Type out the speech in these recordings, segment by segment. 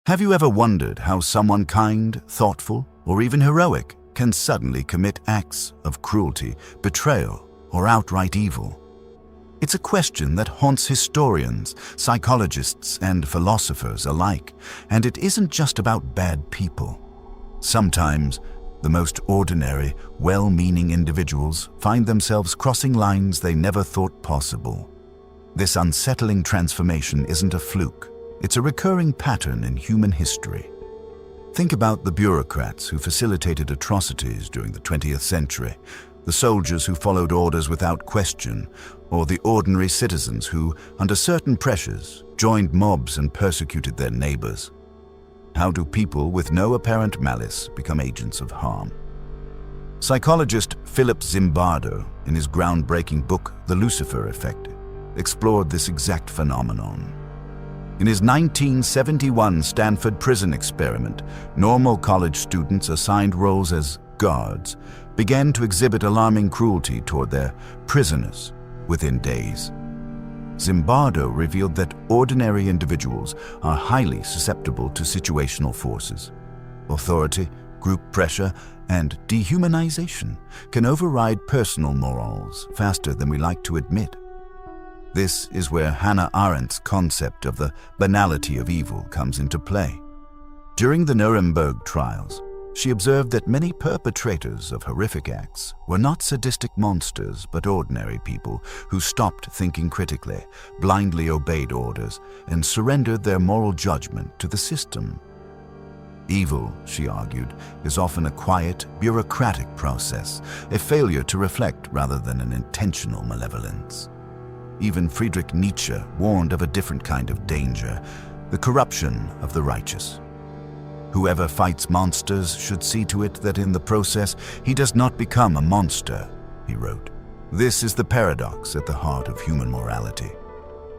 Have you ever wondered how someone kind, thoughtful, or even heroic can suddenly commit acts of cruelty, betrayal, or outright evil? It's a question that haunts historians, psychologists, and philosophers alike, and it isn't just about bad people. Sometimes, the most ordinary, well-meaning individuals find themselves crossing lines they never thought possible. This unsettling transformation isn't a fluke. It's a recurring pattern in human history. Think about the bureaucrats who facilitated atrocities during the 20th century, the soldiers who followed orders without question, or the ordinary citizens who, under certain pressures, joined mobs and persecuted their neighbors. How do people with no apparent malice become agents of harm? Psychologist Philip Zimbardo, in his groundbreaking book, The Lucifer Effect, explored this exact phenomenon. In his 1971 Stanford prison experiment, normal college students assigned roles as guards began to exhibit alarming cruelty toward their prisoners within days. Zimbardo revealed that ordinary individuals are highly susceptible to situational forces. Authority, group pressure, and dehumanization can override personal morals faster than we like to admit. This is where Hannah Arendt's concept of the banality of evil comes into play. During the Nuremberg trials, she observed that many perpetrators of horrific acts were not sadistic monsters, but ordinary people who stopped thinking critically, blindly obeyed orders, and surrendered their moral judgment to the system. Evil, she argued, is often a quiet, bureaucratic process, a failure to reflect rather than an intentional malevolence. Even Friedrich Nietzsche warned of a different kind of danger, the corruption of the righteous. Whoever fights monsters should see to it that in the process he does not become a monster, he wrote. This is the paradox at the heart of human morality.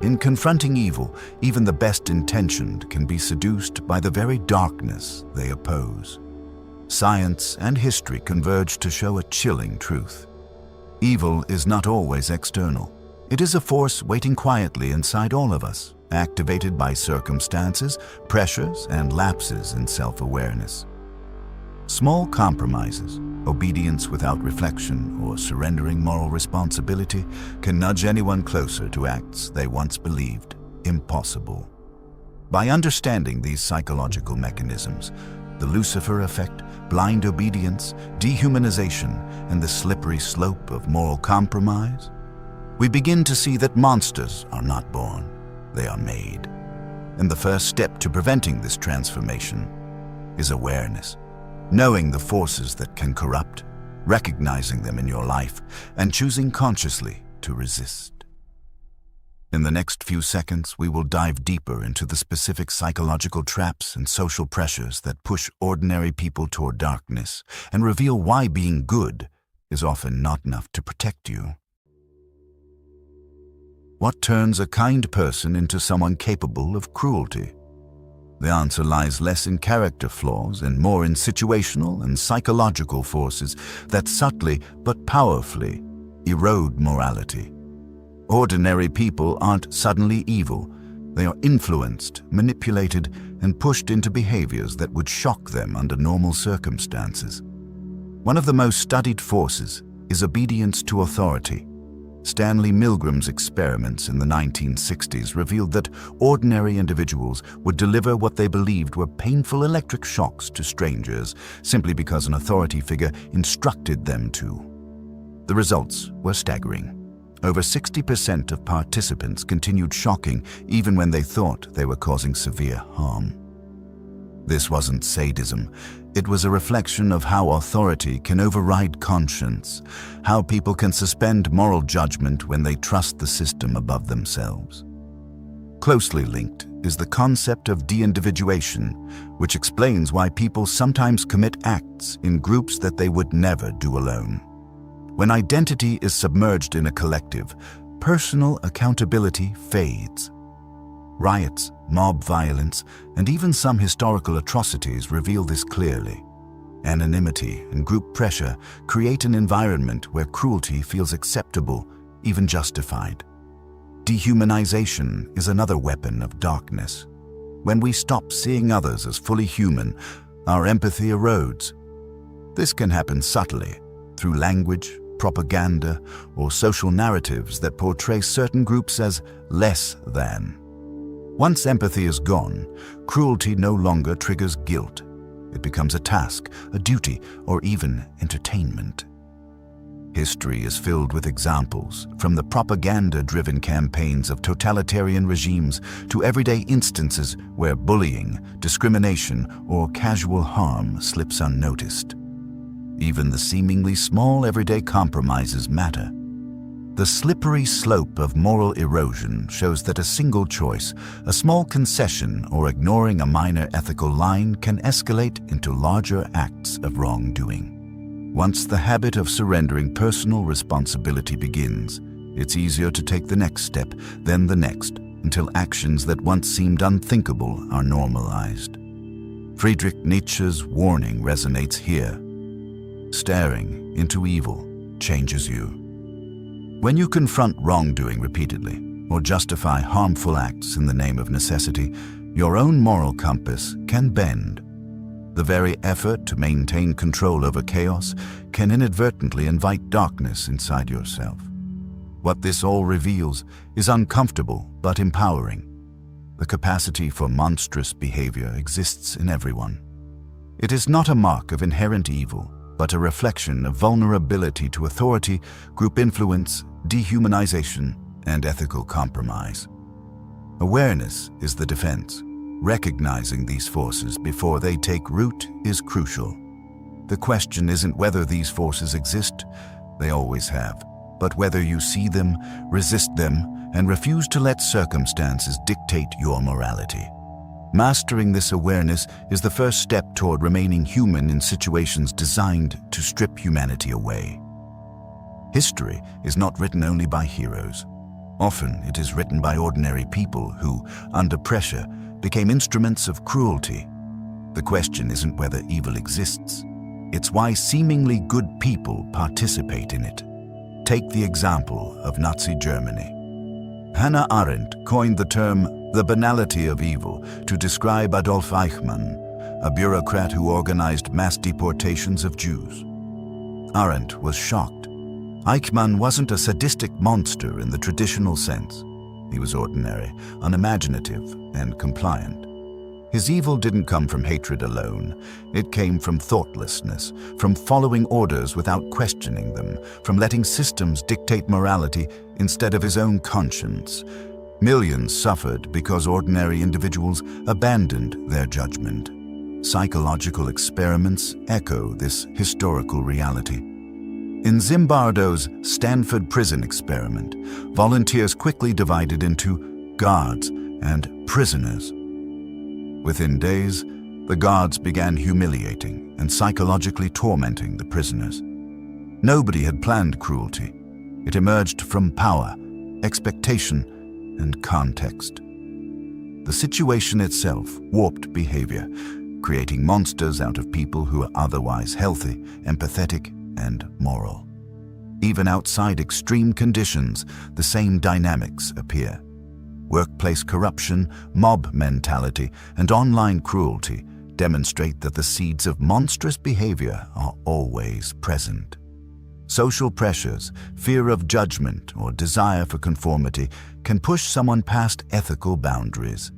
In confronting evil, even the best intentioned can be seduced by the very darkness they oppose. Science and history converge to show a chilling truth. Evil is not always external. It is a force waiting quietly inside all of us, activated by circumstances, pressures, and lapses in self-awareness. Small compromises, obedience without reflection, or surrendering moral responsibility can nudge anyone closer to acts they once believed impossible. By understanding these psychological mechanisms, the Lucifer effect, blind obedience, dehumanization, and the slippery slope of moral compromise, we begin to see that monsters are not born, they are made. And the first step to preventing this transformation is awareness. Knowing the forces that can corrupt, recognizing them in your life, and choosing consciously to resist. In the next few seconds, we will dive deeper into the specific psychological traps and social pressures that push ordinary people toward darkness, and reveal why being good is often not enough to protect you. What turns a kind person into someone capable of cruelty? The answer lies less in character flaws and more in situational and psychological forces that subtly but powerfully erode morality. Ordinary people aren't suddenly evil. They are influenced, manipulated, and pushed into behaviors that would shock them under normal circumstances. One of the most studied forces is obedience to authority. Stanley Milgram's experiments in the 1960s revealed that ordinary individuals would deliver what they believed were painful electric shocks to strangers simply because an authority figure instructed them to. The results were staggering. Over 60% of participants continued shocking even when they thought they were causing severe harm. This wasn't sadism. It was a reflection of how authority can override conscience, how people can suspend moral judgment when they trust the system above themselves. Closely linked is the concept of de-individuation, which explains why people sometimes commit acts in groups that they would never do alone. When identity is submerged in a collective, personal accountability fades. Riots, mob violence, and even some historical atrocities reveal this clearly. Anonymity and group pressure create an environment where cruelty feels acceptable, even justified. Dehumanization is another weapon of darkness. When we stop seeing others as fully human, our empathy erodes. This can happen subtly, through language, propaganda, or social narratives that portray certain groups as less than. Once empathy is gone, cruelty no longer triggers guilt. It becomes a task, a duty, or even entertainment. History is filled with examples, from the propaganda-driven campaigns of totalitarian regimes to everyday instances where bullying, discrimination, or casual harm slips unnoticed. Even the seemingly small everyday compromises matter. The slippery slope of moral erosion shows that a single choice, a small concession, or ignoring a minor ethical line can escalate into larger acts of wrongdoing. Once the habit of surrendering personal responsibility begins, it's easier to take the next step, then the next, until actions that once seemed unthinkable are normalized. Friedrich Nietzsche's warning resonates here. Staring into evil changes you. When you confront wrongdoing repeatedly or justify harmful acts in the name of necessity, your own moral compass can bend. The very effort to maintain control over chaos can inadvertently invite darkness inside yourself. What this all reveals is uncomfortable but empowering. The capacity for monstrous behavior exists in everyone. It is not a mark of inherent evil, but a reflection of vulnerability to authority, group influence, dehumanization, and ethical compromise. Awareness is the defense. Recognizing these forces before they take root is crucial. The question isn't whether these forces exist, they always have, but whether you see them, resist them, and refuse to let circumstances dictate your morality. Mastering this awareness is the first step toward remaining human in situations designed to strip humanity away. History is not written only by heroes. Often it is written by ordinary people who, under pressure, became instruments of cruelty. The question isn't whether evil exists, it's why seemingly good people participate in it. Take the example of Nazi Germany. Hannah Arendt coined the term the banality of evil to describe Adolf Eichmann, a bureaucrat who organized mass deportations of Jews. Arendt was shocked. Eichmann wasn't a sadistic monster in the traditional sense. He was ordinary, unimaginative, and compliant. His evil didn't come from hatred alone. It came from thoughtlessness, from following orders without questioning them, from letting systems dictate morality instead of his own conscience. Millions suffered because ordinary individuals abandoned their judgment. Psychological experiments echo this historical reality. In Zimbardo's Stanford prison experiment, volunteers quickly divided into guards and prisoners. Within days, the guards began humiliating and psychologically tormenting the prisoners. Nobody had planned cruelty. It emerged from power, expectation, and context. The situation itself warped behavior, creating monsters out of people who are otherwise healthy, empathetic, and moral. Even outside extreme conditions, the same dynamics appear. Workplace corruption, mob mentality, and online cruelty demonstrate that the seeds of monstrous behavior are always present. Social pressures, fear of judgment, or desire for conformity can push someone past ethical boundaries.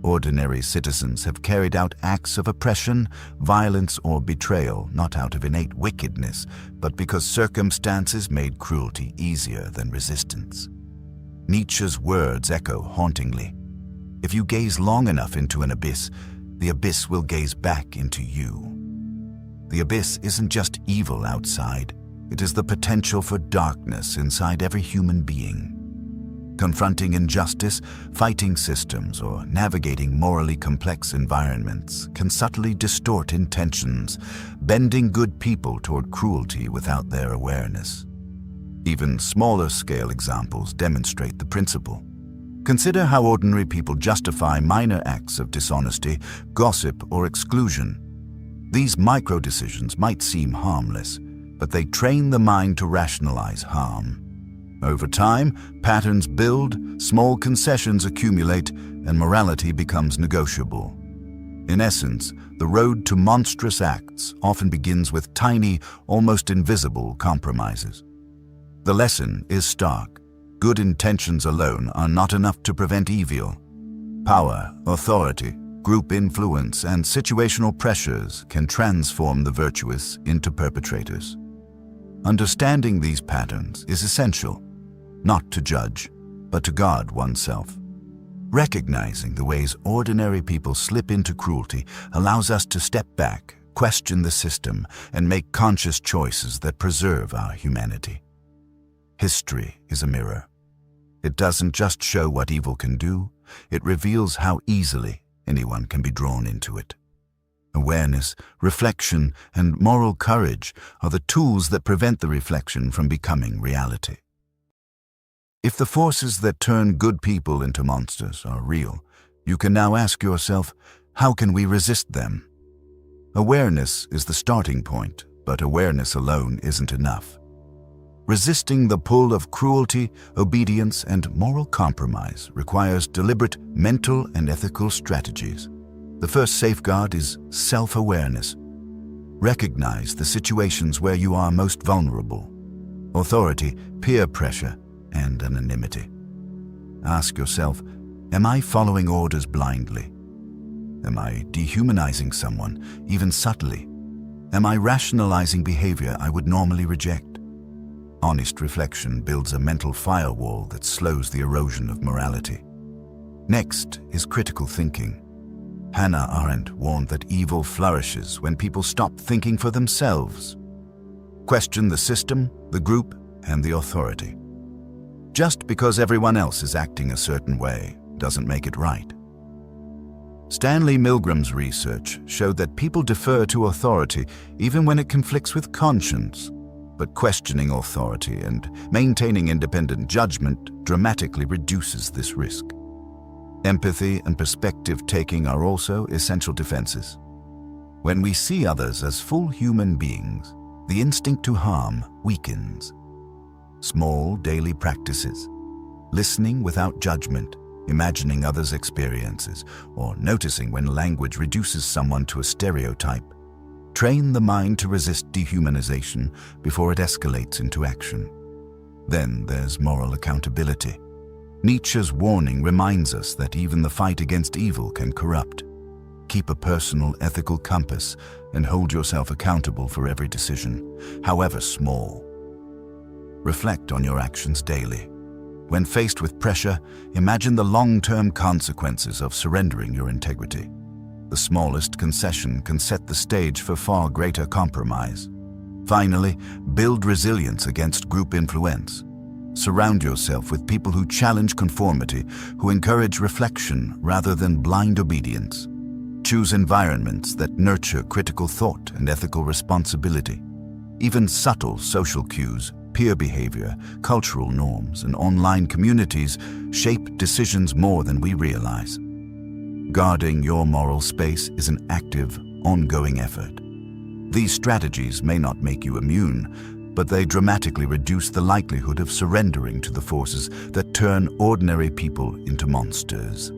Ordinary citizens have carried out acts of oppression, violence, or betrayal not out of innate wickedness, but because circumstances made cruelty easier than resistance. Nietzsche's words echo hauntingly. If you gaze long enough into an abyss, the abyss will gaze back into you. The abyss isn't just evil outside, it is the potential for darkness inside every human being. Confronting injustice, fighting systems, or navigating morally complex environments can subtly distort intentions, bending good people toward cruelty without their awareness. Even smaller-scale examples demonstrate the principle. Consider how ordinary people justify minor acts of dishonesty, gossip, or exclusion. These micro-decisions might seem harmless, but they train the mind to rationalize harm. Over time, patterns build, small concessions accumulate, and morality becomes negotiable. In essence, the road to monstrous acts often begins with tiny, almost invisible compromises. The lesson is stark. Good intentions alone are not enough to prevent evil. Power, authority, group influence, and situational pressures can transform the virtuous into perpetrators. Understanding these patterns is essential, not to judge, but to guard oneself. Recognizing the ways ordinary people slip into cruelty allows us to step back, question the system, and make conscious choices that preserve our humanity. History is a mirror. It doesn't just show what evil can do, it reveals how easily anyone can be drawn into it. Awareness, reflection, and moral courage are the tools that prevent the reflection from becoming reality. If the forces that turn good people into monsters are real, you can now ask yourself, how can we resist them? Awareness is the starting point, but awareness alone isn't enough. Resisting the pull of cruelty, obedience, and moral compromise requires deliberate mental and ethical strategies. The first safeguard is self-awareness. Recognize the situations where you are most vulnerable: authority, peer pressure, and anonymity. Ask yourself, am I following orders blindly? Am I dehumanizing someone, even subtly? Am I rationalizing behavior I would normally reject? Honest reflection builds a mental firewall that slows the erosion of morality. Next is critical thinking. Hannah Arendt warned that evil flourishes when people stop thinking for themselves. Question the system, the group, and the authority. Just because everyone else is acting a certain way doesn't make it right. Stanley Milgram's research showed that people defer to authority even when it conflicts with conscience, but questioning authority and maintaining independent judgment dramatically reduces this risk. Empathy and perspective-taking are also essential defenses. When we see others as full human beings, the instinct to harm weakens. Small daily practices, listening without judgment, imagining others' experiences, or noticing when language reduces someone to a stereotype, train the mind to resist dehumanization before it escalates into action. Then there's moral accountability. Nietzsche's warning reminds us that even the fight against evil can corrupt. Keep a personal ethical compass and hold yourself accountable for every decision, however small. Reflect on your actions daily. When faced with pressure, imagine the long-term consequences of surrendering your integrity. The smallest concession can set the stage for far greater compromise. Finally, build resilience against group influence. Surround yourself with people who challenge conformity, who encourage reflection rather than blind obedience. Choose environments that nurture critical thought and ethical responsibility. Even subtle social cues, peer behavior, cultural norms, and online communities shape decisions more than we realize. Guarding your moral space is an active, ongoing effort. These strategies may not make you immune, but they dramatically reduce the likelihood of surrendering to the forces that turn ordinary people into monsters.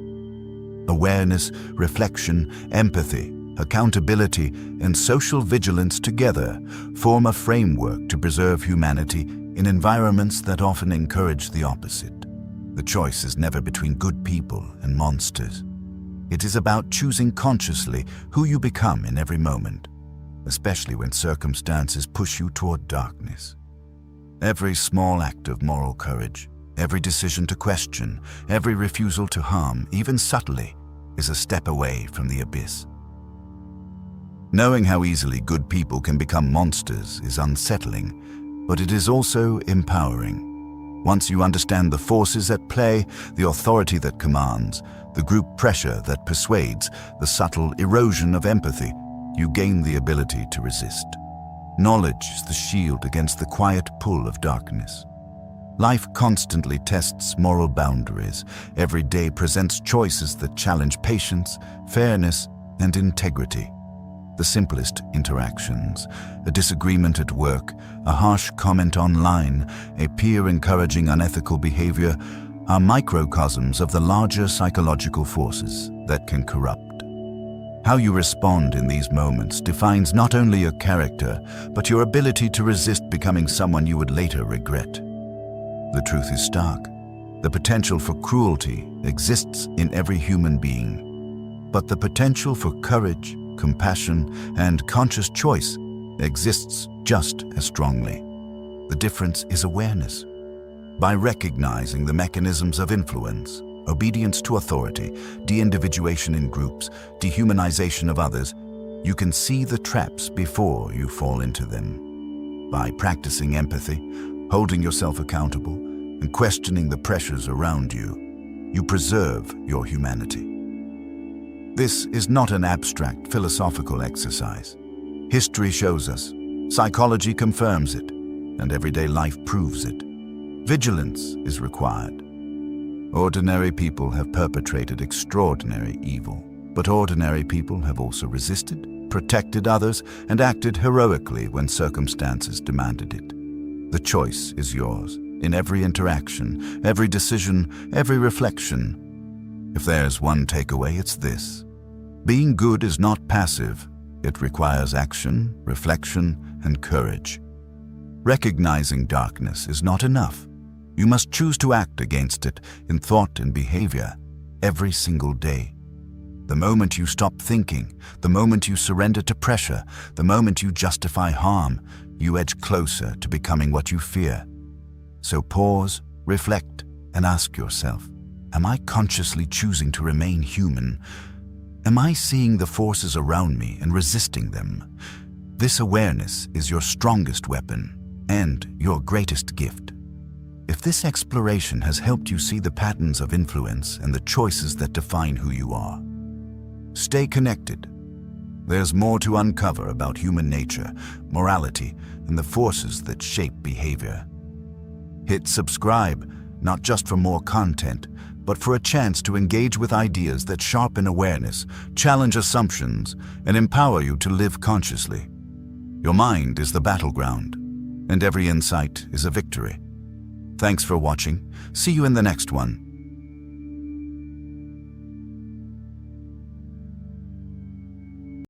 Awareness, reflection, empathy, accountability, and social vigilance together form a framework to preserve humanity in environments that often encourage the opposite. The choice is never between good people and monsters. It is about choosing consciously who you become in every moment, especially when circumstances push you toward darkness. Every small act of moral courage, every decision to question, every refusal to harm, even subtly, is a step away from the abyss. Knowing how easily good people can become monsters is unsettling, but it is also empowering. Once you understand the forces at play, the authority that commands, the group pressure that persuades, the subtle erosion of empathy, you gain the ability to resist. Knowledge is the shield against the quiet pull of darkness. Life constantly tests moral boundaries. Every day presents choices that challenge patience, fairness, and integrity. The simplest interactions, a disagreement at work, a harsh comment online, a peer encouraging unethical behavior, are microcosms of the larger psychological forces that can corrupt. How you respond in these moments defines not only your character, but your ability to resist becoming someone you would later regret. The truth is stark. The potential for cruelty exists in every human being, but the potential for courage, compassion, and conscious choice exists just as strongly. The difference is awareness. By recognizing the mechanisms of influence, obedience to authority, de-individuation in groups, dehumanization of others, you can see the traps before you fall into them. By practicing empathy, holding yourself accountable, and questioning the pressures around you, you preserve your humanity. This is not an abstract philosophical exercise. History shows us, psychology confirms it, and everyday life proves it. Vigilance is required. Ordinary people have perpetrated extraordinary evil, but ordinary people have also resisted, protected others, and acted heroically when circumstances demanded it. The choice is yours, in every interaction, every decision, every reflection. If there's one takeaway, it's this. Being good is not passive. It requires action, reflection, and courage. Recognizing darkness is not enough. You must choose to act against it in thought and behavior every single day. The moment you stop thinking, the moment you surrender to pressure, the moment you justify harm, you edge closer to becoming what you fear. So pause, reflect, and ask yourself, am I consciously choosing to remain human? Am I seeing the forces around me and resisting them? This awareness is your strongest weapon and your greatest gift. If this exploration has helped you see the patterns of influence and the choices that define who you are, stay connected. There's more to uncover about human nature, morality, and the forces that shape behavior. Hit subscribe, not just for more content, but for a chance to engage with ideas that sharpen awareness, challenge assumptions, and empower you to live consciously. Your mind is the battleground, and every insight is a victory. Thanks for watching. See you in the next one.